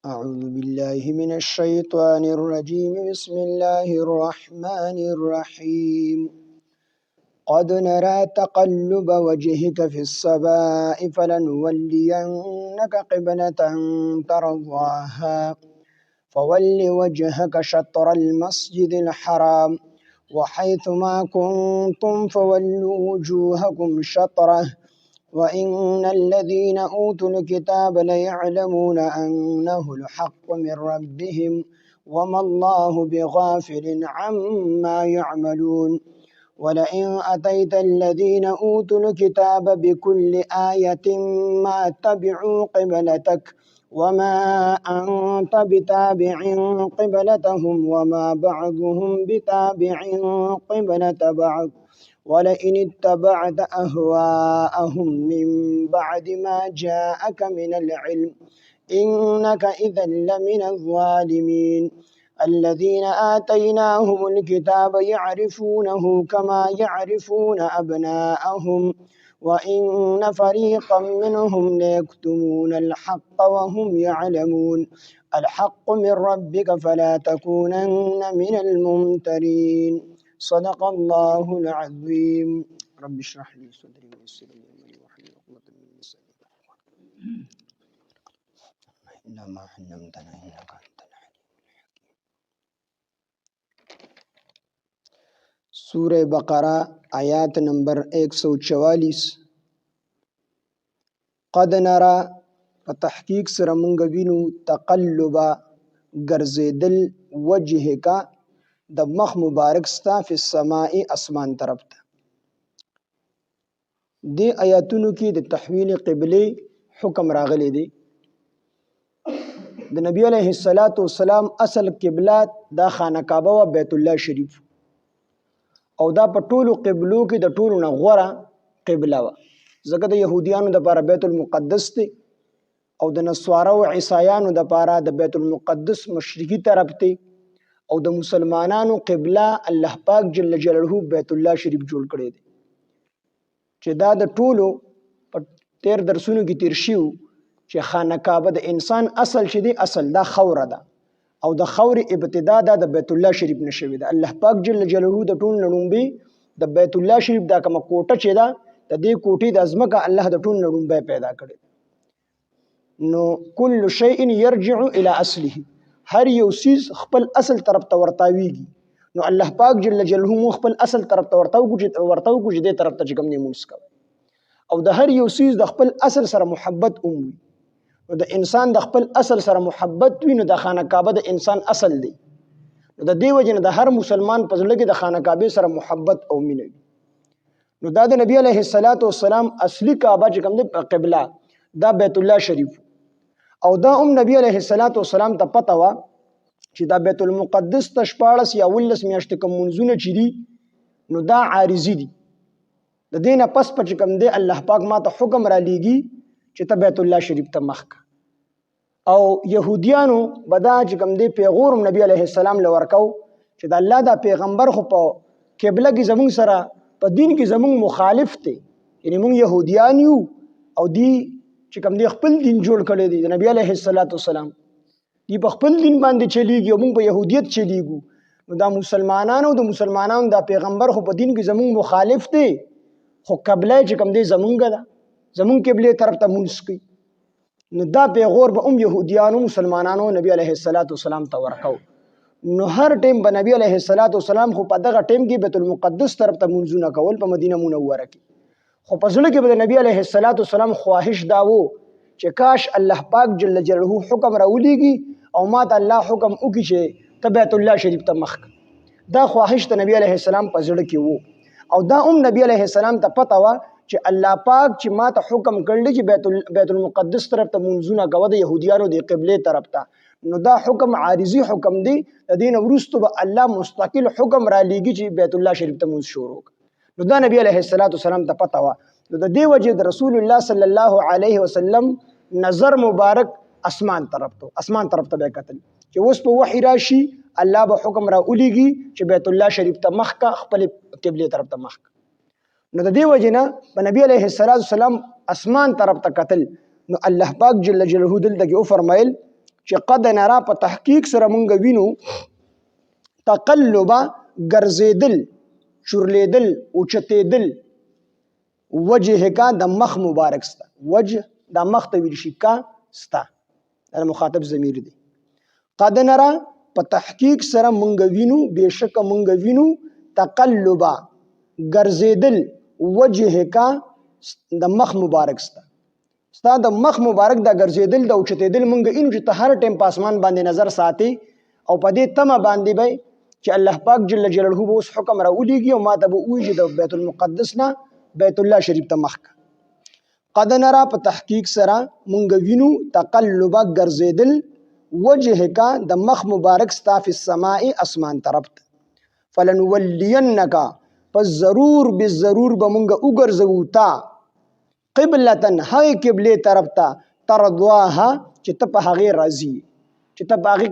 أعوذ بالله من الشيطان الرجيم بسم الله الرحمن الرحيم قد نرى تقلب وجهك في السماء فلنولينك قبلة ترضاها فول وجهك شطر المسجد الحرام وحيث ما كنتم فولوا وجوهكم شطره وإن الذين أوتوا الكتاب ليعلمون أنه الحق من ربهم وما الله بغافل عما يعملون ولئن أتيت الذين أوتوا الكتاب بكل آية ما اتبعوا قبلتك وما أنت بتابع قبلتهم وما بعضهم بتابع قبلة بعض ولئن اتبعت أهواءهم من بعد ما جاءك من العلم إنك إذا لمن الظالمين الذين آتيناهم الكتاب يعرفونه كما يعرفون أبناءهم وإن فريقا منهم ليكتمون الحق وهم يعلمون الحق من ربك فلا تكونن من الممترين صدق الله العظيم رب اشرح لي صدري ويسر لي أمري واحلل عقدة من لساني إنما علمتنا إنك أنت العليم الحكيم. سورہ بقرہ آیات نمبر 144. قد نرى په تحقیق سره مونږ وینو تقلب ګرځېدل وجهک د مخ مبارک ستا فی السماء اسمان طرف ته. دې آیاتونو کې د تحویل قبله حکم راغلی دی. د نبی علیه السلام اصل قبله دا خانه کعبه و بیت الله شریف او دا په ټولو قبلو کې د ټولو نه غوره قبله و، ځکه د یهودیانو دپاره بیت المقدس دی او د نصارو او عیسایانو دپاره د بیت المقدس مشرقي طرف دی او د مسلمانانو قبله الله پاک جل جلاله بیت الله شریف جوړ کړی دی چې دا د ټولو په تیر درسونو کې تیر شیو چې خانه کعبه د انسان اصل چې دی اصل دا خوره ده او د خورې ابتدا دا د بیت الله شریف نه شوې ده. الله پاک جل جلاله د ټول نړومبي د بیت الله شریف دا کومه کوټه چې ده د دې کوټې د ازمکه الله د ټول نړومبي پیدا کړي. نو کل شیء یرجع الی اصله، هر یو سیز خپل اصل طرف ته ورتاویږي. نو الله پاک جل جلاله خپل اصل طرف ته ورتاو کو چې دې طرف ته چې کوم نه مونږ کوي او د هر یو سیز د خپل اصل سره محبت وي. نو د انسان د خپل اصل سره محبت وي نو د خانه کعبه د انسان اصل دی. نو د دې وجه نه د هر مسلمان په زړه کې د خانه کعبه سره محبت او مینه وي. نو دا د نبی علیه السلام اصلي کعبه چې کوم دی قبله دا بیت الله شریف او دا نبی علیه السلام ته پته وه چې دا بیت المقدس ته 14 یا 19 میاشتې کوم منځونه چې دي نو دا عارضي دي. د دې نه پس په چې کوم دی الله پاک ما ته حکم را لیږي چې ته بیت الله شریف ته مخ که او یهودیانو به دا چې کوم دی پیغور نبی علیه السلام له ورکو چې د الله دا پیغمبر خو په قبله کې زمونږ سره په دین کې زمونږ مخالف دی، یعنی مونږ یهودیان یو او دی چې کوم دی خپل دین جوړ کړی دی د نبی علیه السلام دی په خپل دین باندې چلیږي او مونږ په یهودیت چلیږو. نو دا مسلمانانو دا پیغمبر خو په دین کې زمونږ مخالف دی خو قبله چې کوم دی زمونږ ده، زمونږ قبله طرف ته مونږ کوي. نو دا پیغور به یهودیانو مسلمانانو نبی علیه السلام ته ورکو. نو هر ټیم به نبی علیه السلام خو په دغه ټیم کې بیت المقدس طرف ته مونځونه کول په مدینه منوره کې، خو په زړه کې به د نبی علیه السلام خواهش دا و چې کاش الله پاک جل جلاله حکم راولیږي او ما ته الله حکم وکړي چې ته بیت الله شریف ته مخ. دا خواهش د نبی علیه السلام په زړه کې وو او دا نبی علیه السلام ته پته وه چې الله پاک چې ما ته حکم کړلی چې بیت المقدس طرف ته منځونه کوه د یهودیانو د قبلې طرف ته، نو دا حکم عارضي حکم دی. د دې نه وروسته به الله مستقل حکم را لیږي چې بیت الله شریف ته مونځ شروع کړه. نو دا نبی علیه السلام ته پته وه. نو د دې وجې د رسول الله صلی الله علیه وسلم نظر مبارک اسمان طرف ته به کتل چې اوس په وحی راشي الله به حکم را ولیږي چې بیت الله شریف ته مخ کا، خپل قبله طرف ته مخ کا. نو د دې وجې نه په نبی علیه السلام اسمان طرف ته کتل. نو الله پاک جل جلاله دلته کې وفرمایل چې قد نرا په تحقیق سره مونږ وینو تقلبا ګرځېدل چورلېدل اوچتېدل وجه کا د مخ مبارک ستا وجه د مخ ته ویل شي کا ستا دا مخاطب ضمیر دی قد نرا په تحقیق سره مونږ وینو بېشکه مونږ وینو تقلبا ګرځېدل وجه کا د مخ مبارک ستا د مخ مبارک دا ګرځېدل د اوچتېدل مونږ اینو چې ته هر ټیم په اسمان باندې نظر ساتي او په دې تمه باندې به چې الله پاک جل جلاله به اوس حکم راولېږي او ما ته به ووایي چې د بیت المقدس نه بیت الله شریف ته مخ کا قد نرا په تحقیق سره مونږ وینو تقلبا ګرځېدل وجه کا د مخ مبارک ستا فی السماء اسمان طرف ته فلنولینک پس ضرور بالضرور به مونږ وګرځوو تا قبلتن هغې قبلې طرف ته ترضواها چې ته په هغې راضي چې ته په هغې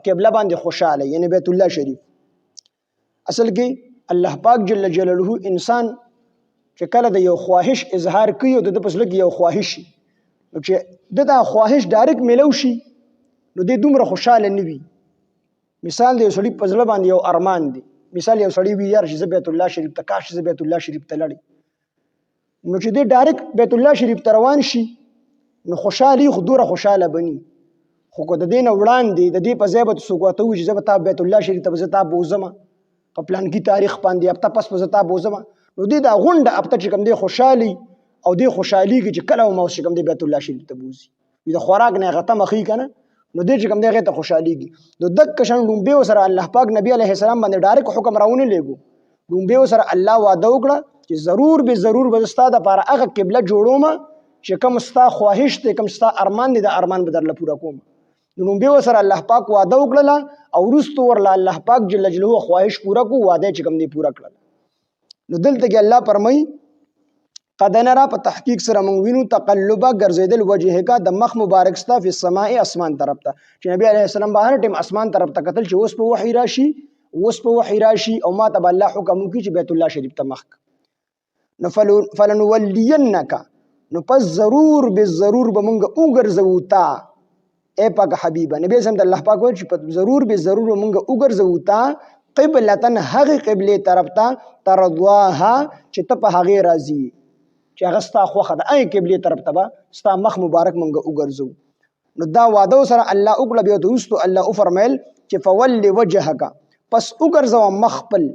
قبله باندې خوشحاله یعنی بیت الله شریف اصل کې الله پاک جل جلاله انسان چې کله د یو خواهش اظهار کوي او د ده په زړه کې یو خواهش شي نو چې د دا خواهش ډایرکټ میلو شي نو دی دومره خوشحاله نه وي مثال د یو سړي په زړه باندې یو ارمان دی مثال یو سړی وي یار چې زه بیت الله شریف ته کاش زه بیت الله شریف ته لاړې نو چې دی ډایرکټ بیت الله شریف ته روان شي نو خوشحالي خو دوره خوشحاله بني خو که د دې نه وړاندې د دې په ځای به څوک ورته ووایي چې زه به تا بیت الله شریف ته به زه تا بوځمه په پلانکي تاریخ باندې هفته پس به زه تا بوځمه نو دې دا غونډه هفته چې کوم دی خوشحالي او دې خوشحالېږي چې کله هم اوس چې کوم دی بیت الله شریف ته بوځي د خوراک نه هغه تمه ښي که نه نو دې چې کوم دی هغې ته خوشحالېږي نو دقه شان ډومبې ورسره الله پاک نبي علیه السلام باندې ډایرکټ حکم راونه لېږو ډومبې ورسره الله وعده وکړه چې ضرور به ضرور به زه ستا دپاره هغه قبله جوړومه چې کوم ستا خواهش دی کوم ستا ارمان دی د ارمان به درله پوره کوم نو ډومبې ورسره الله پاک وعده وکړله او وروستو ورله الله پاک جل جلاله خواهش پوره کړو واده چې کوم دی پوره کړله نو دلته کې الله فرمایي قد نرا په تحقیق سره مونږ وینو تقلبا ګرځېدل وجه کا د مخ مبارک ستا فی السماء اسمان طرف ته چې نبی علیه السلام به هر ټیم اسمان طرف ته کتل چې اوس په وحی راشي او ما ته به الله حکم وکړي چې بیت الله شریف ته مخ نو فلنولینک نو پس ضرور بالضرور به مونږ وګرځوو تا اے پاک حبیبه نبی اسلام د الله پاک وایي چې ضرور بالضرور به مونږ وګرځوو تا قبلتن هغې قبلې طرف ته ترضواها چې ته په هغې راضي چې هغه ستا خوښه ده هغې قبلې طرف ته به ستا مخ مبارک مونږ وګرځوو نو دا واده سره الله وکړه بیا ورته وروستو الله وفرمیل چې فول وجهک پس وګرځوه مخ خپل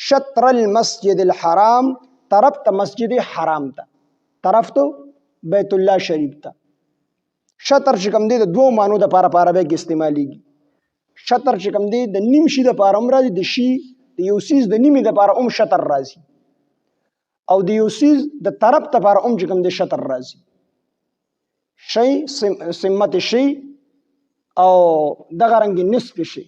شطر المسجد الحرام طرف ته مسجد حرام ته طرف ته بیت الله شریف ته شطر چې کوم دی د دوو معنو دپاره په عربۍ کې استعمالیږي شطر چې کوم دی د نیم شي دپاره هم راځي د شي د یو څیز د نیمې دپاره هم شطر راځي او د یو څیز د طرف دپاره هم چې کوم دی شطر راځي شی سمت شي او دغه رنګې نصف شي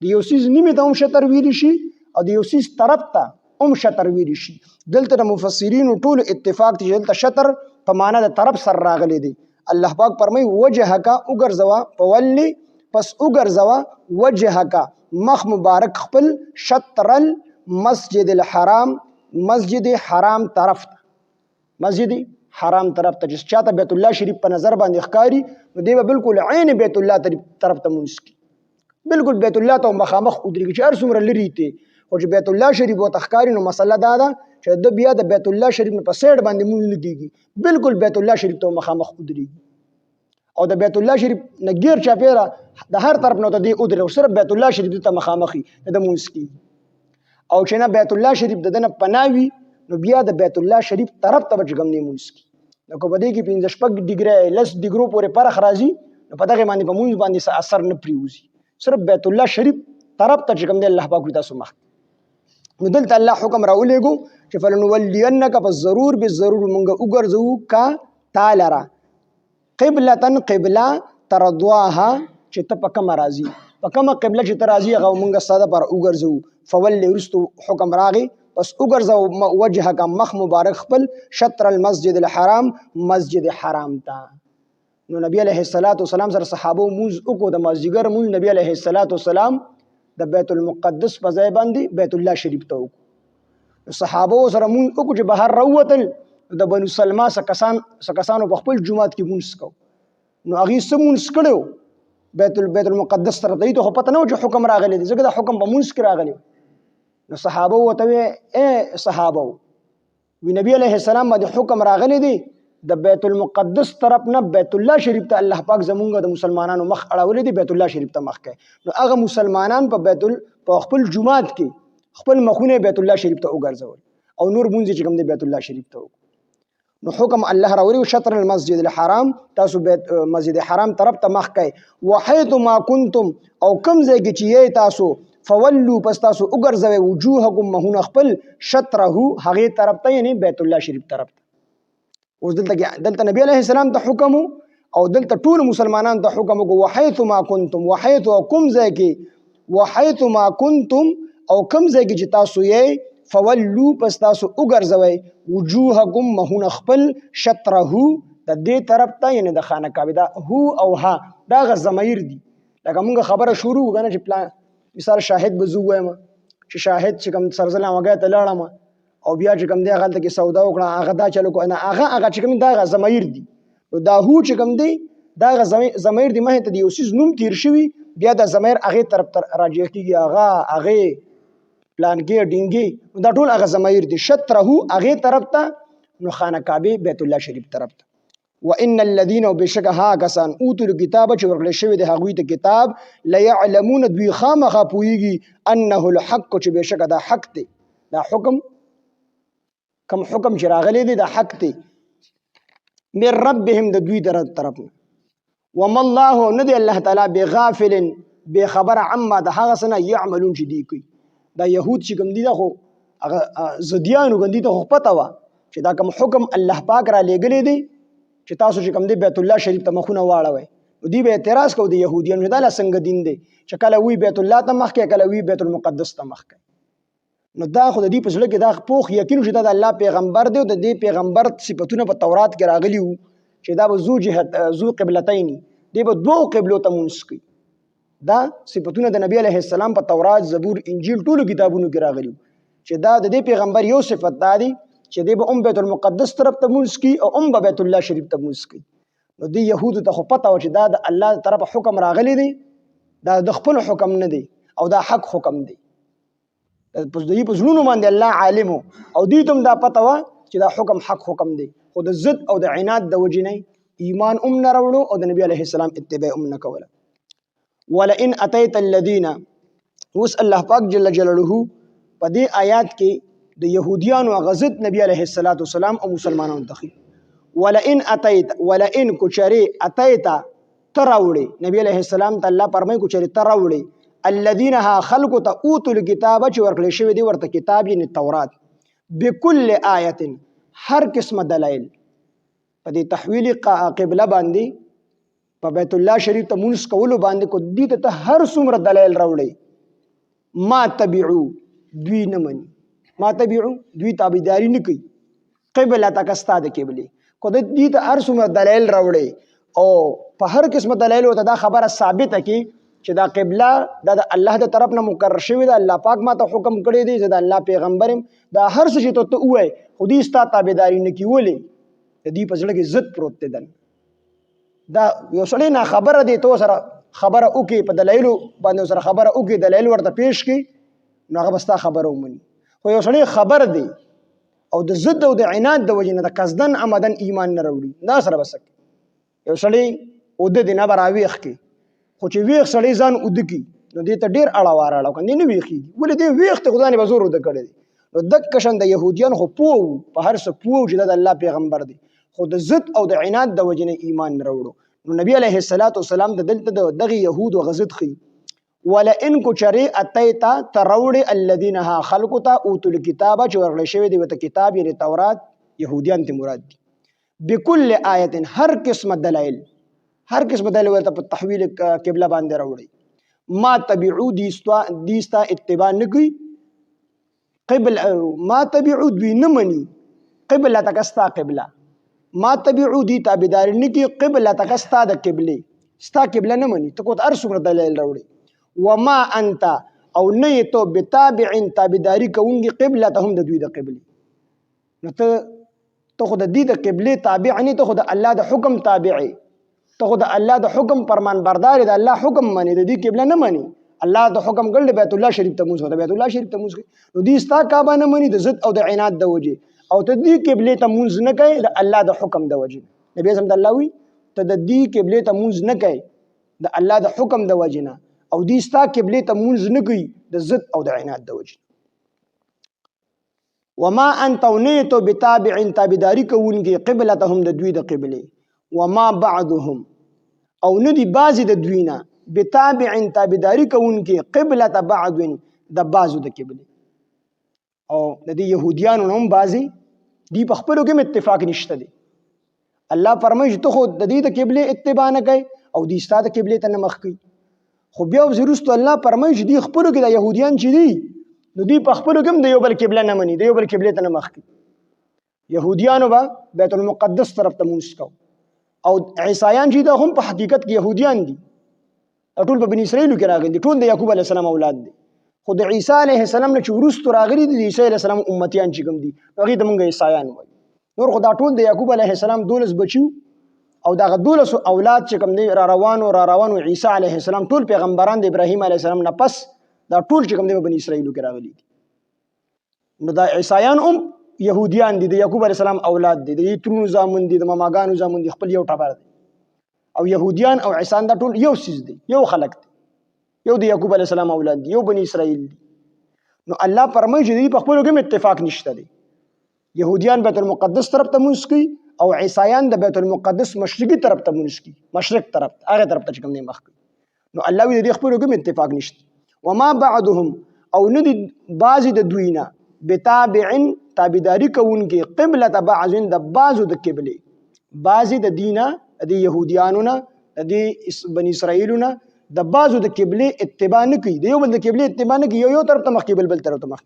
د یو څیز نیمې ته هم شطر ویلی شي او د یو څیز طرف ته هم شطر ویلی شي دلته د مفسرینو ټولو اتفاق دی چې دلته شطر په معنا د طرف سره راغلی دی الله پاک فرمایي وجهک وګرځوه فولي پس وګرځوه وجهک مخ مبارک خپل شطر المسجد الحرام مسجد حرام طرف ته مسجد حرام طرف ته چې چاته بیت الله شریف په نظر باندې ښکاري نو دی به بالکل عین بیت الله طرف ته مونځ کړي بالکل بیت الله ته مخامخ ودرېږي چې هر څومره لرې ته خو چې بیت الله شریف ورته ښکاري نو مسله دا ده چې د بیا د بیت الله شریف نه په سایډ باندې مونځ نه کېږي بالکل بیت الله شریف ته مخامخ ودرېږي او د بیت الله شریف نه ګیر چاپېره د هر طرف نه ته دی ودرې او صرف بیت الله شریف ته مخامخ وي د مونځ کېږي او چې نه بیت الله شریف د ده نه پناه وي نو بیا د بیت الله شریف طرف ته به چې کوم دی مونځ کېږي نو که په دې کې 15 ډیګري 10 ډیګرو پورې فرق راځي نو په دغې باندې په مونځ باندې څه اثر نه پرېوځي صرف بیت الله شریف طرف ته چې کوم دی الله پاک وي تاسو مخ نو دلته الله حکم راولېږو چې فلنولینک پس ضرور بالضرور مونږ وګرځوو کا تا لره قبلتن قبله ترضواها چې ته په کومه راځي په کومه قبله چې ته راځي هغه مونږ ستا دپاره وګرځوو فولې وروستو حکم راغی پس وګرځوو وجهک مخ مبارک خپل شطر المسجد الحرام مسجد حرام ته نو نبی علیه السلام سره صحابو مونځ وکړو د مازدیګر مونځ نبی علیه السلام د بیت المقدس په ځای باندې بیت الله شریف ته وکړو صحابو سره مونځ وکړو چې بهر راووتل د بنو سلمه څه کسانو په خپل جومات کې مونځ کو نو هغې څه مونځ کړی بیت المقدس طرف ته ته پته نه و چې حکم راغلی دی ځکه دا حکم په مونږ کې راغلی نو صحابه وته اے صحابه وی نبی علیہ السلام باندې حکم راغلی دی د بیت المقدس طرف نه بیت الله شریف ته الله پاک زمونږ د مسلمانانو مخ اړولې دي بیت الله شریف ته مخ کوي نو هغه مسلمانان په خپل جمعات کې خپل مخونه بیت الله شریف ته وګرځول او نور مونږ چې کوم دی بیت الله شریف ته نو حکم الله راوړي شطر المسجد الحرام تاسو بیت مسجد حرام طرف ته مخ کوي وحيث ما كنتم او کوم ځای کې چې تاسو فولوا پس تاسو وګرځوي وجوهکم مهون خپل شطره هغه طرف ته یعنی بیت الله شریف طرف ته اوس دلته نبی علیہ السلام ته حکم او دلته ټول مسلمانانو ته حکم وکړو وحيث ما كنتم وحيث کوم ځای کې وحيث ما كنتم او کوم ځای کې چې تاسو یې فولوا پس تاسو وګرځوي وجوهکم مهون خپل شطره د دې طرف ته یعنی د خانه کعبه دا هو او ها دا غ ضمیر دي لکه موږ خبره شروع وګنه چې پلان مثال شاهد بزو وایم چې شاهد چې کوم سرزله وګه ته لاړم او بیا چې کوم دی هغه ته کې سودا وکړه هغه دا چلو کو نه هغه چې کوم دا غ ضمیر دي دا هو چې کوم دی دا غ ضمیر دي مه ته دی اوسې نوم تیر شوی بیا دا ضمیر هغه طرف ته راځي کیږي هغه پلانګي ډینګي دا ټول هغه ضمیر دي شطره هغه طرف ته نو خانه کعبه بیت الله شریف طرف ته وان الذين وبشكها كسان اوتوا الكتاب چې ورکړل شوی د هغوی ته کتاب لا يعلمون دوی خامخا پويږي انه الحق چې بشک دا حق دی دا حکم کوم حکم چې راغلی دی دا حق دی من ربهم د دوی طرف وما الله ندي الله تعالی بغافل بخبر عما د هغه سنه يعملون چې دی کوي دا يهود چې کوم دي دا خو زديانو غندي ته پته وا چې دا کوم حکم الله پاک را لېګلې دی چې تاسو چې کوم دی بیت الله شریف ته مخونه واړوي دوی به اعتراض کوي د يهوديانو دا څنګه دین دی چې کله وی بیت الله ته مخ کې کله وی بیت المقدس ته مخ کې نو دا خو د دې په ځل کې دا پوخ یقین شو دا الله پیغمبر دی او د دې پیغمبر صفاتونه په تورات کې راغلي وو چې دا به زو قبلتین دی به دوه قبلو ته مونږ کوي دا صفاتونه د نبی علیه السلام په تورات زبور انجیل ټولو کتابونو کې راغلي چې دا د دې پیغمبر یو صفت دی چې دی به بیت المقدس طرف ته مونږ کوي او بیت الله شریف ته مونږ کوي نو دی يهودو ته خو پته و چې دا د الله طرف حکم راغلی دی دا د خپل حکم نه دی او دا حق حکم دی پس دوی په زړونو باندې الله عالم او دوی ته دا پته و چې دا حکم حق حکم دی خو د ضد او د عناد د وجې نه ایمان نه راوړو او د نبی علیه السلام اتباع نه کوله ولئن اتیت الذین اوس الله پاک جل جلاله په دې آیات کې د يهوديانو غزت نبی علیه السلام او مسلمانانو ته ولئن اتیت ولئن کچری اتیت تراوړي نبی علیه السلام ته الله فرمایي کچری تراوړي الذين ها خلق ته اوتل کتاب چې ورکړل شوی دی ورته کتاب یعنی تورات بكل آیه هر قسم دلایل په دې تحویل قبله باندې په بیت الله شریف ته مونږ کولو باندې کو دي ته هر څومره دلایل راوړي ما تبعو دوی نه مني ما تبعو دوی تابعداري نه کوي قبله تکستا د قبله کو دي ته هر څومره دلایل راوړي او په هر قسم دلایل ته دا خبره ثابته کی چې دا قبله د الله د طرف نه مقرر شوی دا الله پاک ما ته حکم کړی دی چې دا الله پیغمبرم دا هر څه چې ته وای خو دې ستا تابعداري نه کیولې د دې په ځړه کې ضد پروت دی دا یو سړی نه خبره دی تو سره خبره وکي په دلایلو باندې سره خبره وکي دلایل ورته پیش کی نو هغه بستا خبره ومني خو یو سړی خبر دی او د ضد او د عناد د وجې نه د قصدن عمدن ایمان نه راوړي دا سره بسک یو سړی او د دینه براويخ کی خو چې ویخ سړی ځان ودکی نو دې ته ډیر اړه واره اړه کنه نه ویخي ولې دې ویخ ته خدای نه بزور ود کړی نو دک کشن د يهوديان خو په هر څه چې د الله پیغمبر دی خو د ضد او د عناد د وجې نه ایمان نه راوړو نو نبی علیه السلام د دلته دغه يهود او غزت خي ولئن کچری اتیتا تروړ الذين ها خلقتا اوتل کتاب چې ورغلی شوی دی وته کتاب یعنی تورات يهوديان ته مراد دي بكل آیه هر قسم دلایل هر قسم دلایل ورته په تحویل قبله باندې راوړي ما تبعو دیستا اتباع نه کوي قبل ما تبعو دوی نه مني قبله تکستا قبله ما تبعو دی تابعداري نه کوي قبله تکستا د قبله ستا قبله نه مني ته کوت ارسو دلایل راوړي وما انت او نه تو بتابع تابعداري کوونکی قبله ته هم د دوی د قبله نو ته خو د دې د قبله تابع نه ته خو د الله د حکم تابعي ته خو د الله د حکم فرمان بردار د الله حکم منی د دې قبله نه منی الله د حکم کړل بیت الله شریف ته موږ بیت الله شریف ته موږ نو دې ستا کعبه نه منی د ضد او د عناد د وجه او ته دې قبله ته موږ نه کوي د الله د حکم د وجه نبی سم د الله وی ته د دې قبله ته موږ نه کوي د الله د حکم د وجه نه او دې ستا قبله ته موږ نه کوي د ضد او د عناد د وجه وما انت ونیتو بتابع تابعداری کوونکی قبلتهم د دوی د قبله وما بعضهم او ندی بعضی د دوی نه بتابع تابعداری کوونکی قبلة بعض د بعضو د قبله او د دې يهوديانو هم بعضی دی په خپلو کې اتفاق نشته دی الله فرمایي ته خو د دې د قبله اتباع نه کوي او دې ستاسو د قبله ته نه مخ کوي خو بیا وزرست الله فرمایي دی خپلو کې د يهوديان چې دي نو دی په خپلو کې د یو بل قبله نه مني د یو بل قبله ته نه مخ کوي يهوديانو به بیت المقدس طرف ته منځ کو او عیسایان چې دا هم په حقیقت کې يهوديان دي ټول په بني اسرائیل کې راغلي ټول د یعقوب علی السلام اولاد دي خو د عیسی علیه السلام نه چې ورستو راغلي دي د عیسی علیه السلام امتیان چې کوم دي هغه د مونږ عیسایان وایي نور خو دا ټول د یعقوب علیه السلام 12 بچو او دا 12 اولاد چې کوم دي را روانو عیسی علیه السلام ټول پیغمبران د ابراهیم علیه السلام نه پس دا ټول چې کوم دي په بني اسرائیل کې راغلي دي نو دا عیسایان يهوديان دي د یعقوب علیه السلام اولاد دي د ترونو زامن دي د ماماګانو زامن دي خپل یو ټبر دي او يهوديان او عیسایان دا ټول یو سیز دي یو خلق دي یو د یعقوب علی السلام اولاد دي یو بنی اسرائیل دي نو الله فرمایي چې په خپلو کې اتفاق نشته دي يهوديان بیت المقدس طرف ته منځ کوي او عیسایان د بیت المقدس مشرقي طرف ته منځ کوي مشرق طرف هغه طرف ته کوم نه مخ کوي نو الله وی د خپلو کې اتفاق نشته وما بعضهم او ندي بعض د دوینا بتابع تابعداري کوونکي قبلة بعض د بعضو د قبله بعض د دینه د يهوديانو نه د بني اسرائیلو نه د بعضو د قبله اتباع نه کوي د یو بل د قبله اتباع نه کوي یو طرف ته مخ بل طرف ته مخ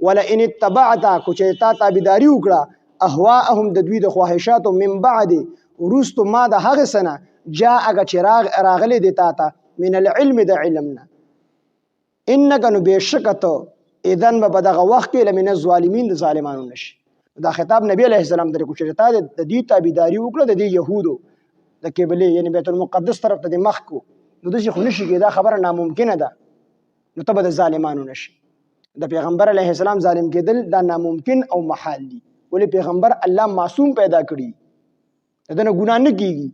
ولا ان اتبعت کوچتا تابعداري وکړه اهواهم د دوی د خواهشات من بعد ورست ما د هغه سنه جاء چراغ راغله د تا ته من العلم د علمنا انک نو بشکته اذن به دغه وخت کې لمن الظالمین د ظالمانو نشي دا خطاب نبی علیہ السلام ته کوچتا د دې تابعداري وکړه د دې يهودو د قبله یعنی بیت المقدس طرف ته مخ کو نو د شي خنشي کې دا خبره ناممکنه ده نو ته د ظالمانو نشي د پیغمبر علیه السلام ظالم کېدل دا ناممکن او محال دي ولې پیغمبر الله معصوم پیدا کړی دنه ګناه نه کیږي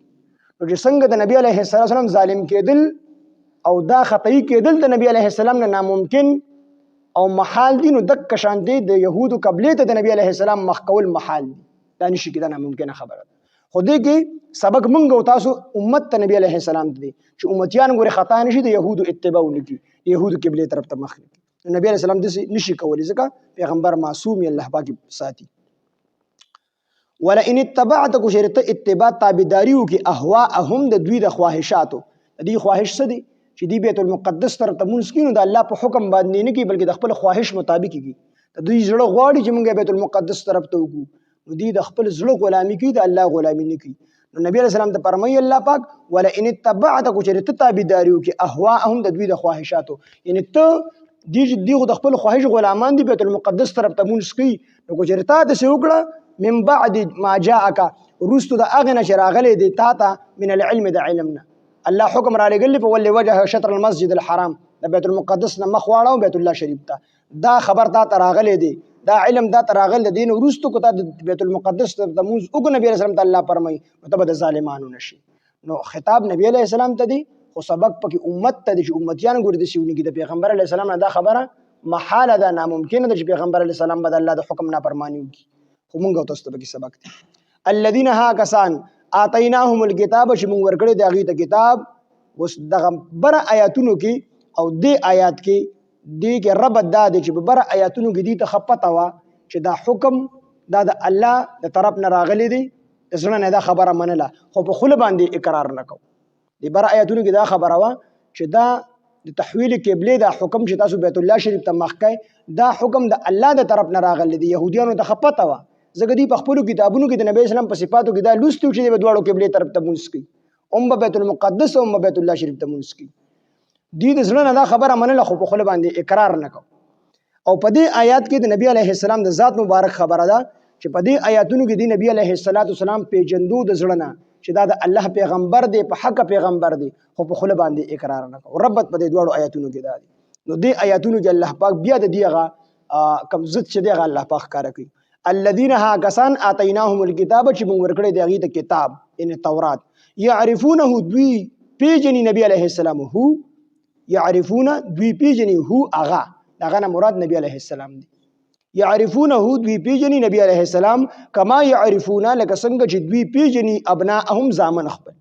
نو چې څنګه د نبی علیه السلام ظالم کېدل او دا خطای کېدل د نبی علیه السلام نه ناممکن او محال دي نو دک شان دي د يهودو قبله ته د نبی علیه السلام مخ کول محال دي دا نشي کېدل ناممکنه خبره خو دې کې سبق مونږ او تاسو امت ته نبی علیه السلام دي چې امتیان ګوري خطا نشي د يهودو اتباع نکي يهودو قبله طرف ته مخ نبی علیه السلام دې نشي کولی ځکه پیغمبر معصوم الله پاک ساتي ولا ان اتبعت کو شرط اتباع تابعداریو کې اهواهم د دوی د خواهشاتو دې خواهش څه دي چې دی بیت المقدس طرف ته مونږ کینو د الله په حکم باندې نه کی بلکې د خپل خواهش مطابق کی د دوی زړه غواړي چې مونږ بیت المقدس طرف ته وګو نو دی د خپل زړه غلامی کوي د الله غلامی نه کوي نو نبی علیہ السلام ته فرمایي الله پاک ولا ان اتبعت کو چرته تابعداریو کې اهواهم د دوی د خواهشاتو یعنی ته دی د خپل خواهش غلامان دی بیت المقدس طرف ته مونږ کوي نو کو چرته د څه وکړه من بعد ما جاءك رستو د اغنه شراغله دی تا ته من العلم د علمنا الله حکم را لګل په ول وجه شطر المسجد الحرام د بیت المقدس نه مخ واړو بیت الله شریف ته دا خبر تا تراغله دی دا علم دا تراغل دین ورستو کو ته بیت المقدس ته موږ وګ نبی رسول الله الله فرمای متبد ظالمانو نشي نو خطاب نبی علیہ السلام ته دی خو سبق پکې امت ته د امتیان ګور د سیونی کې د پیغمبر علیہ السلام دا خبره محاله ده ناممکنه ده چې پیغمبر علیہ السلام بد الله د حکم نه فرمانی وکي خو موږ تاسو ته پکې سبق دی الذين ها کسان اتیناهم الكتاب چې موږ ورکړی د هغه ته کتاب وس دغه بر آیاتونو کې او د آیات کې دی کې رب دا دی چې بر آیاتونو کې دي ته خپته وا چې دا حکم دا د الله د طرف نه راغلی دی زړه نه دا خبره منله خو په خله باندې اقرار نکو دی بر آیاتونو کې دا خبره وا چې دا د تحویل قبله دا حکم چې تاسو بیت الله شریف ته مخ کړئ دا حکم د الله د طرف نه راغلی دی يهوديانو ته خپته وا زګدي په خپل کتابونو کې د نبی اسلام په صفاتو کې دا لوستو چې د دوړو قبله طرف ته مونږ کوي بیت المقدس او بیت الله شریف ته مونږ کوي دی د زړه نه دا خبره منله خو په خله باندې اقرار نکو او په دې آیات کې د نبی علیه السلام د ذات مبارک خبره ده چې په دې آیاتونو کې د نبی علیه السلام پیجندو د زړه نه چې دا د الله پیغمبر دی، په حق پیغمبر دی، خو په خوله باندې اقرار نه کوي. ربط په دې دواړو آیاتونو کې دا دی. نو دې آیاتونو کې الله پاک بیا د دې هغه کم ضد چې دی هغه الله پاک ښکاره کوي. الذین ها کسان آتیناهم الکتاب چې موږ ورکړی دی هغې ته کتاب یعنې تورات، یعرفونه دوی پیژني نبی علیه السلام، هو یعرفونه دوی پیژني، هو هغه دغه نه مراد نبی علیه السلام دی. یعرفونه دوی پیژني نبی علیه السلام کما یعرفونه لکه څنګه چې دوی پیژني ابناءهم زامن خپل.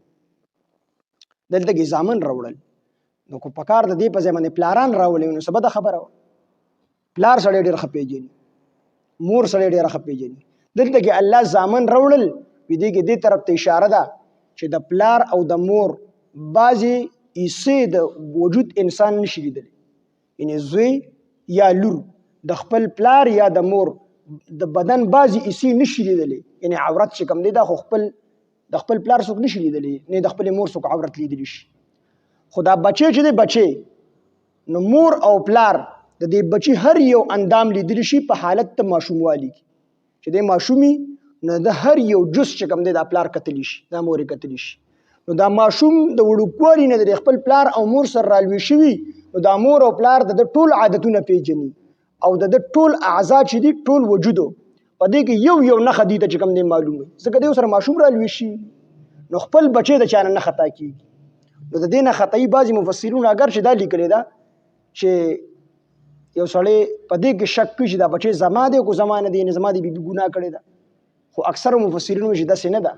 دلته کې زامن راوړل نو کو پکار د دې په ځای باندې پلاران راولي نو څه بده خبره وه. پلار سړی ډېر ښه پیژني، مور سړی ډېره ښه پیژني. دلته کې الله زامن راوړل په دې کې دې طرف ته اشاره ده چې د پلار او د مور بعضې حصې د وجود انسان نشي لیدلی، یعنې زوی یا لور د خپل پلار یا د مور د بدن بعضې حصې نشي لیدلی، یعنې عورت چې کوم دی دا خو د خپل پلار څوک نشي لیدلی نه د خپلې مور څوک عورت لیدلی شي. خو دا بچی چې دی بچی نو مور او پلار د دې بچی هر یو اندام لیدلی شي په حالت د ماشوموالي کې چې دی ماشومي نو د هر یو جز چې کوم دی دا پلار کتلی شي، دا مور یې کتلی شي. نو دا ماشوم د وړوکوالي نه د خپل پلار او مور سره رالوي شوي نو دا مور او پلار د ټول عادتونه پیژني او د ټول اعضا چې دي ټول وجودو په دې کې یو یو نښه دي ته چې کوم دی معلوم وي. ځکه دی سره ماشوم رالوي شي نو خپل بچی د چا نه خطا کېږي. نو د دې نه خطایي بعضې مفسرون اگر چې دا لیکلې ده چې یو سړی په دې کې شک کوي چې دا بچی زما دی کو زما نه دی، یعنې زما د بیبي ګناه کړې ده. خو اکثر مفسرین وایي چې داسې نه ده،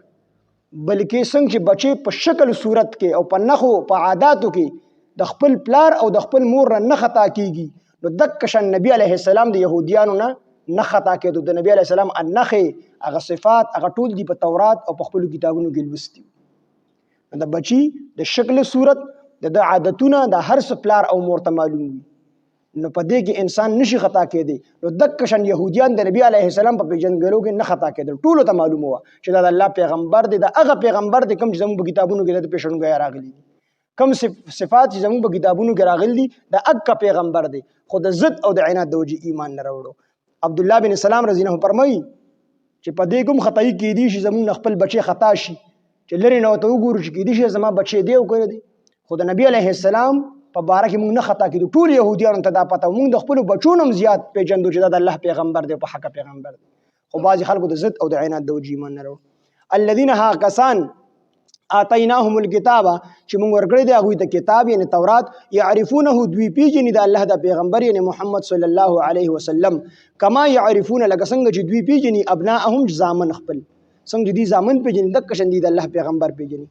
بلکې څنګه چې بچی په شکل صورت کې او په نښو په عاداتو کې د خپل پلار او د خپل مور نه خطا کېږي نو دک شان نبی علیه السلام د یهودیانو نه خطا کېدو. د نبی علیه السلام نښې هغه صفات هغه ټول دي په تورات او په خپلو کتابونو کې لوستي. د بچی د شکل صورت د عادتونه د هر څه پلار او مور ته معلوم وي نو په دې کې انسان نشي خطا کېدی. نو دک شان یهودیان د نبی علیه السلام په پیژندګلو کې نه خطا کېدل، ټولو ته معلومه وه چې دا د الله پیغمبر دی، د هغه پیغمبر دی کوم چې زموږ په کتابونو کې د پیشنګویه راغلي دي، کوم صفات چې زموږ په کتابونو کې راغلي دي د هغه پیغمبر دی. خو د ضد او د عناد د وجې ایمان نه راوړو. عبدالله بن سلام رضی الله عنه فرمایي چې په دې کوم خطایي کېدي شي زموږ نه خپل بچی خطا شي چې لرې نه ورته وګورو چې کېدي شي زما بچی دی او که دی. خو د نبی علیه السلام په باره کې موږ نه خطا کېدو، ټول یهودیانو ته دا پته و، موږ د خپلو بچو نه هم زیات پیژندو چې دا د الله پیغمبر دی او په حقه پیغمبر دی. خو بعضې خلکو د ضد او د عناد د وجې ایمان نه راوړو. الذین ها کسان آتیناهم الکتاب چې موږ ورکړی دی هغوی ته کتاب یعنې تورات، یعرفونه دوی پیژني د الله د پیغمبر یعنې محمد صلی الله علیه وسلم کما یعرفونه لکه څنګه چې دوی پیژني ابناءهم زامن خپل، څنګه چې دوی زامن پیژني دقه شان دوی د الله پیغمبر پیژني.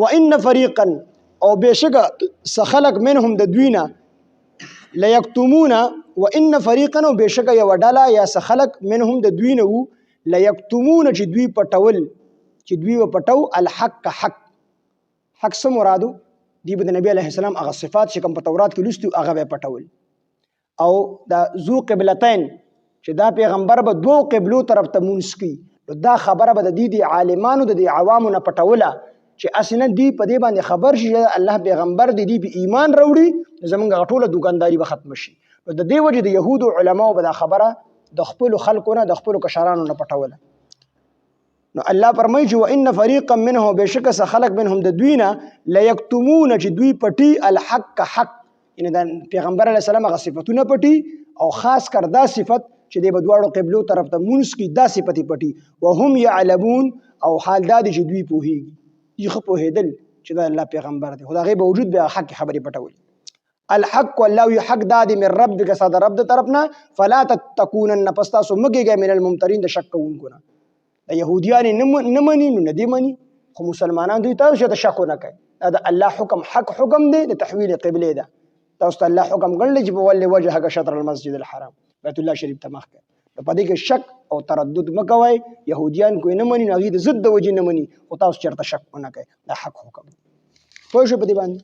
وان فریقا او بېشکه څه خلق منهم د دوی نه لیکتمونه، وان فریقا او بېشکه یوه ډله یا څه خلق منهم د دوی نه وو لیکتمونه چې دوی پټول چې دوی وپټو الحق حق. حق څه مرادو؟ دوی به د نبي علیه السلام هغه صفات چې کوم په تورات کې لوستي هغه به یې پټول. او دا ذو قبلتین چې دا پیغمبر به دوو قبلو طرف ته مونځ کوي نو دا خبره به د دې د عالمانو د دې عوامو نه پټوله چې هسې نه دوی په دې باندې خبر شي چې الله پیغمبر دی دوی په ایمان راوړي زموږ هغه ټوله دوکانداري به ختمه شي. نو د دې وجې د یهودو علماو به دا خبره د خپلو خلکو نه د خپلو کشرانو نه پټوله. نو الله فرمایي چې وان فریقا منهم بېشکه څه خلق منهم د دوی نه لیکتمونه چې دوی پټي الحق حق، یعنې د پیغمبر علیه السلام هغه صفتونه پټي او خاص کر دا صفت چې دی به دواړو قبلو طرف ته مونځ کړي دا صفت یې پټي. وهم یعلمون او حال دا دی چې دوی پوهېږي، دوی ښه پوهېدل چې دا الله پیغمبر دی خو د هغې باوجود بیا حق خبرې پټولې. الحق والله وی حق دا دی من ربک ستا د رب د طرف نه فلا تکونن پس تاسو مه کېږئ من الممترین د شک کوونکو نه. د یهودیان نه مني نو نه دې مني خو مسلمانان دوی تاسو ته شک ونه کوي. دا د الله حکم حق حکم دی د تحویل قبلې ده. تاسو ته الله حکم کړلی چې فولي وجهک شطر المسجد الحرام بیت الله شریف ته مخ کړئ. نو په دې کې شک او تردد مه کوئ. یهودیان کوی نه مني نو هغوی د ضد د وجې نه مني خو تاسو چېرته شک ونه کوئ. دا حق حکم دی. پوه شو په دې باندې؟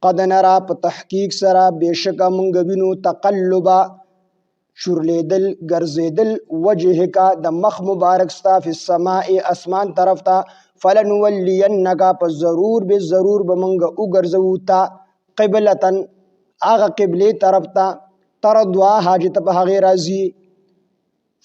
قد نرا په تحقیق سره بېشکه موږ وینو تقلبا شورلیدل ګرځېدل وجهکا د مخ مبارک ستا فی السماء اسمان طرف ته فلنولینکا په ضرور به ضرور به موږ وګرځوو تا قبلتن هغه قبلې طرف ته ترضواها چې ته په هغې راځي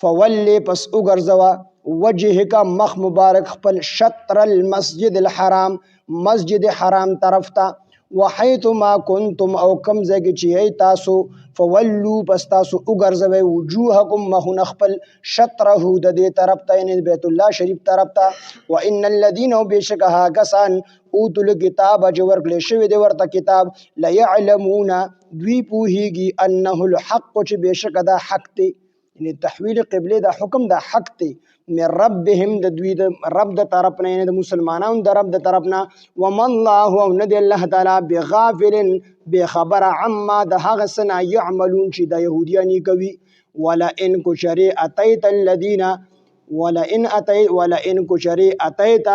فولې پس وګرځوه وجهک مخ مبارک خپل شطر المسجد الحرام مسجد حرام طرف ته وحيث ما كنتم او کم ځای چې ای تاسو فولو پس تاسو وګرځوي وجوهکم مخونه خپل شطره د دې طرف ته یعنی بیت الله شریف طرف ته وان الذين بشکها کسان اوتل کتاب چې ورکړل شوی دی ورته کتاب لا يعلمون دوی پوهیږي انه الحق چې بشک دا حق دی یعنی تحویل قبله دا حکم دا حق دی من ربهم د دوی د رب د طرف نه یعنی د مسلمانانو د رب د طرف نه وما الله او ند الله تعالی بغافل بخبر عما د هغه سنا يعملون چې د يهوديانی کوي ولا ان كشري اتيت الذين ولا ان كشري اتيت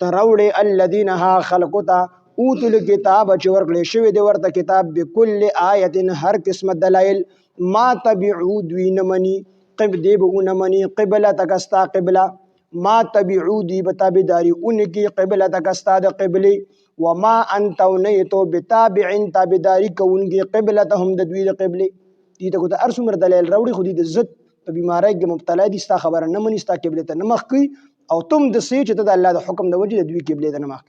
تروړ الذين ها خلقتا اوتل کتاب چې ورکړل شوی دی ورته کتاب بكل آیه هر قسم دلایل ما تبعو دوی نمنی دی به منی قبله تکستا قبله ما تبعو دی بتابداری انکی قبله تکستا د قبله وما انت ونیتو بتابع تابداری کونکی قبلتهم د دوی د قبله دي ته کوته ارسمر دلیل راوړي خو دي د عزت په بیماری کې مبتلا دي ستا خبره نه مني ستا قبله ته نمخ کی او تم د سې چې د الله د حکم د وجه د دوی قبله ته نمخ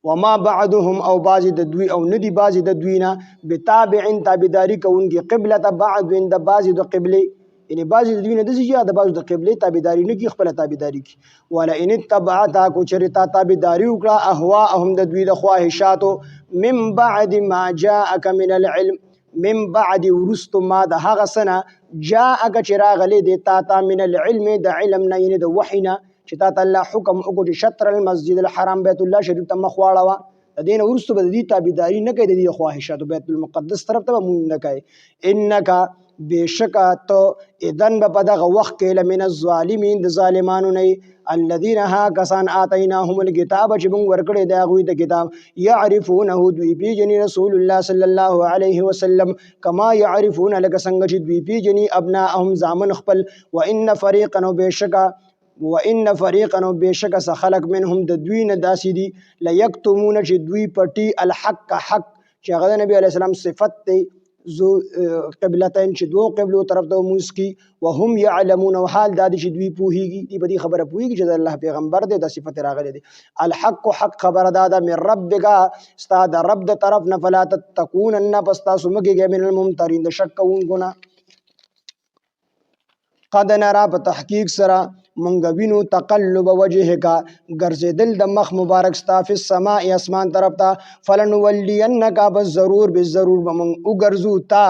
وما بعضهم او بعض د دوی او ندي بعض د دوی نه بتابع تابداری کونکی قبله بعض د بعض د قبله یعنی بعضی د دوی نه داسې چې د بعضو د قبلې تابعداري نه کوي خپله تابعداري کوي ولا ان اتبعتا کو چېرې تا تابعداري وکړه اهواءهم د دوی د خواهشاتو من بعد ما جاءک من العلم من بعد ورستو ما د هغه څه نه جاءک چې راغلی دی تا ته من العلم د علم نه یعنې د وحي نه چې تا ته الله حکم وکړو چې شطر المسجد الحرام بیت الله شریف ته مخ واړوه د دې نه وروسته به د دې تابعداري نه کوي د دې خواهشاتو بیت المقدس طرف ته به مونږ نه کوي انک بشکا تو اذن په دغه وخت کې لمن الظالمین د ظالمانو نه الذين ها کسان آتیناهم الكتاب چې موږ ورکړی د هغوی د کتاب یعرفونه دوی پیژني رسول الله صلی الله علیه وسلم کما یعرفون لکه څنګه چې دوی پیژني ابناءهم زامن خپل وان فريقا بشکا خلق منهم د دوی نه داسې دي لیکتمون چې دوی پټي الحق حق چې هغه نبی علیه السلام صفت دی زو قبلتين چې دوه قبلو طرف ته موږ کی وهم يعلمون وحال د دې چې دوی پوهیږي دی په دې خبره پوهیږي چې الله پیغمبر دی د صفت راغلي دی الحق حق خبر دادا من ربک استاد رب د طرف نه فلا تكونن پس تاسو مګيږئ من الممترین د شک کوونکو نه قد نرى په تحقیق سره منګ وینو تقلب وجهک ګرځیدل د مخ مبارک ستا فی السماء اسمان طرف ته فلنولینک بالضرور بمن وګرځو تا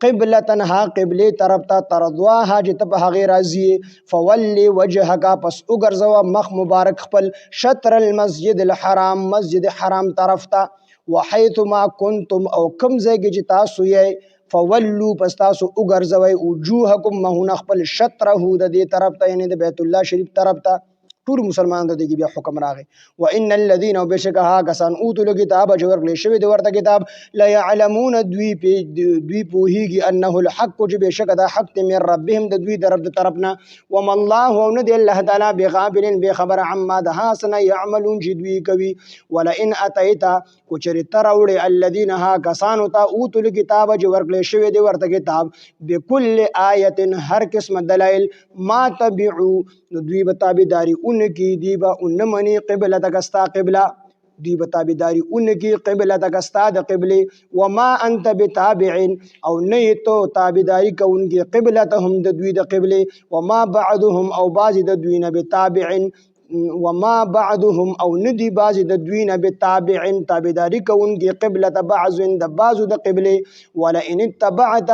قبلتن ها قبله طرف ته ترضواها چې ته په هغې راضي فولی وجهک پس وګرځو مخ مبارک خپل شطر المسجد الحرام مسجد حرام طرف ته وحيث ما كنتم او کم ځای کې چې تاسو یې فولو پس تاسو وګرځوئ وجوهکم مخونه خپل شطره د دې طرف ته یعنی د بیت الله شریف طرف ته ټول مسلمانانو ته دغه بیا حکم راغی وان الذين بشکها کسان اوتل کتاب چې ورکړل شوی دی ورته کتاب لا يعلمون دوی پوهیږي انه الحق چې بشک دا حق من ربهم د دوی د رب طرفنا وما الله او نه دی الله تعالی بغافل بخبر عما ده حسن يعملون چې دوی کوي ولا ان اتیت کو چې تروړي الذين ها کسان ته اوتل کتاب چې ورکړل شوی دی ورته کتاب بكل آیه هر قسم دلائل ما تبعوا دوی بتابعداري کی دی با انمنی قبله تکستا قبله دی بتابداری ان کی قبله تکستا د قبله وما انت بتابع او نه تو تابداری کون کی قبلتهم د دوی د قبله وما بعضهم او بعض د دوی نه بتابع وما بعضهم او ندی بعض د دوی نه بتابع تابداری کون کی قبله بعض د بعض د قبله ولا ان تبعت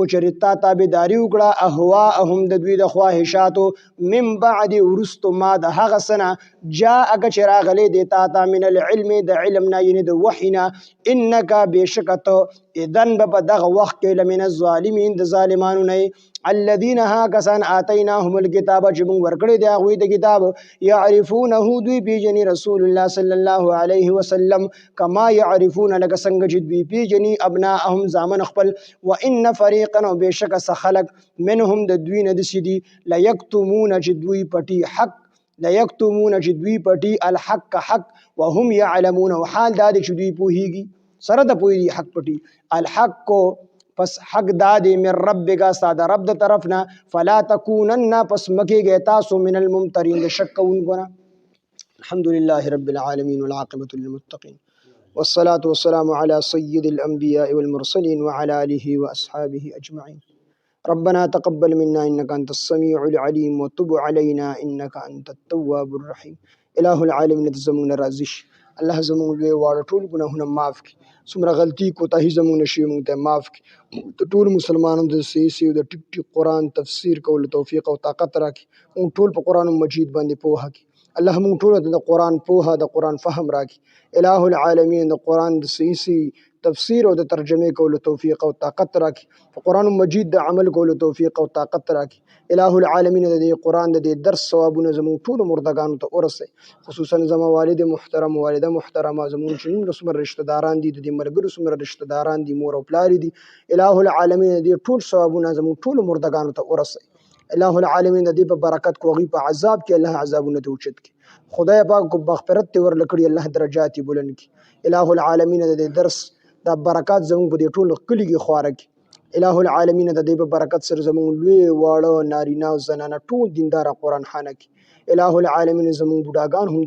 کوچرتا تابداری وکړه اهواهم د دوی د خواهشاتو من بعد ورست ما د هغه سنه جاءک چراغلی دیتا تا من العلم د علم نه یعنی د وحینا انک بشکت اذن په دغه وخت کې لمن الظالمین د ظالمانو نه الذين ها کسان آتیناهم الكتاب چې موږ ورکړی دی هغوی د کتاب یعرفونه دوی پیژني رسول الله صلی الله علیه وسلم کما یعرفون لکه څنګه چې دوی پیژني ابناءهم زامن خپل وان فريقا بشک خلق منهم د دوی نه دسي دي لا یکتمون چې دوی پټي حق لا یکتمون چې دوی پټي الحق حق وهم يعلمون وحال دا چې دوی پوهیږي سره د پوهیږي حق پټي الحق کو پس حق دادی من ربک ساده رب د طرفنا فلا تکونن پس مکیږي تاسو من الممترین د شک کوونکو نه. الحمد لله رب العالمين والعاقبة للمتقين والصلاة والسلام على سيد الأنبياء والمرسلين وعلى آله وأصحابه أجمعين. ربنا تقبل منا إنك أنت السميع العليم وتب علينا إنك أنت التواب الرحيم. إله العالمين زمون رازش الله زمون لوی واړه ټول ګناهونه معاف کړي. څومره غلطي کوتاهي زمون شي مونږ ته معاف کړي. ټول مسلمانانو د صحیح د ټیک ټیک قرآن تفسیر کول توفیق او طاقت راکړي. مونږ ټول په قرآن مجید باندې پوهه کړي. الله مونږ ټول ته د قرآن پوهه د قرآن فهم راکړي. الہ العالمین د قرآن د صحیح تفسیر او د ترجمه کولو توفیق او طاقت راکړي. په قرآن مجید د عمل کولو توفیق او طاقت راکړي. الہ العالمین د دې قرآن د دې درس ثوابونه زموږ ټول مردگانو ته ورسي. خصوصا زموږ والد محترم والده محترمه زموږ چې نور څومره رشتہ داران دي د دې ملګرو څومره رشتہ داران دي مور او پلار دي. الہ العالمین د دې ټول ثوابونه زموږ ټول مردگانو ته ورسي. الہ العالمین د دې په برکت کوغي په عذاب کې الله عذابونه ته اوچت کړي. خدای پاک کو مغفرت ته ورلکړي الله درجات بلند کړي. الہ العالمین د دې درس دا برکات زموږ په دې ټول کلی کې خواره کړي. الہ العالمین د دې په برکت سره زموږ لوی واړه نارینه او زنانه ټول دیندار قرآن خانه کړي. الہ العالمین زموږ بوډاګان هم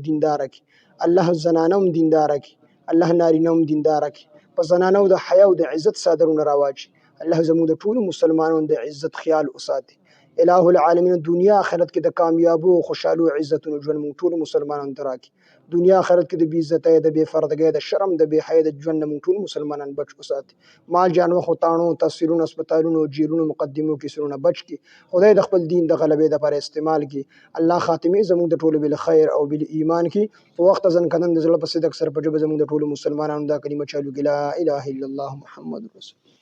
دیندار کړي. الله زنانه هم دیندار کړي. الله نارینه هم دیندار کړي. په زنانه د حیا او د عزت صادرونه راواچي. الله زموږ د ټول مسلمانانو د عزت خیال وساتي. الہ العالمین دنیا آخرت کې د کامیابو خوشحالو عزتونو ژوند موږ ټول مسلمانانو ته راکړي. دنیا آخرت کې د بې عزتۍ د بې پردګۍ د شرم د بې حیا د ژوند نه موږ ټول مسلمانان بچ وساتي. مال جان وخو تاڼو تفسیرونو هسپتالونو جیلونو مقدمو کې سرونه بچ کړي. خدای د خپل دین د غلبې لپاره استعمال کړي. الله خاتمه زموږ د ټولو بل خیر او بل ایمان کړي. په وخت ځن کدن د زړه په صدق سره په جبه زموږ د ټولو مسلمانانو دا کلمه چالو کې لا اله الا الله محمد رسول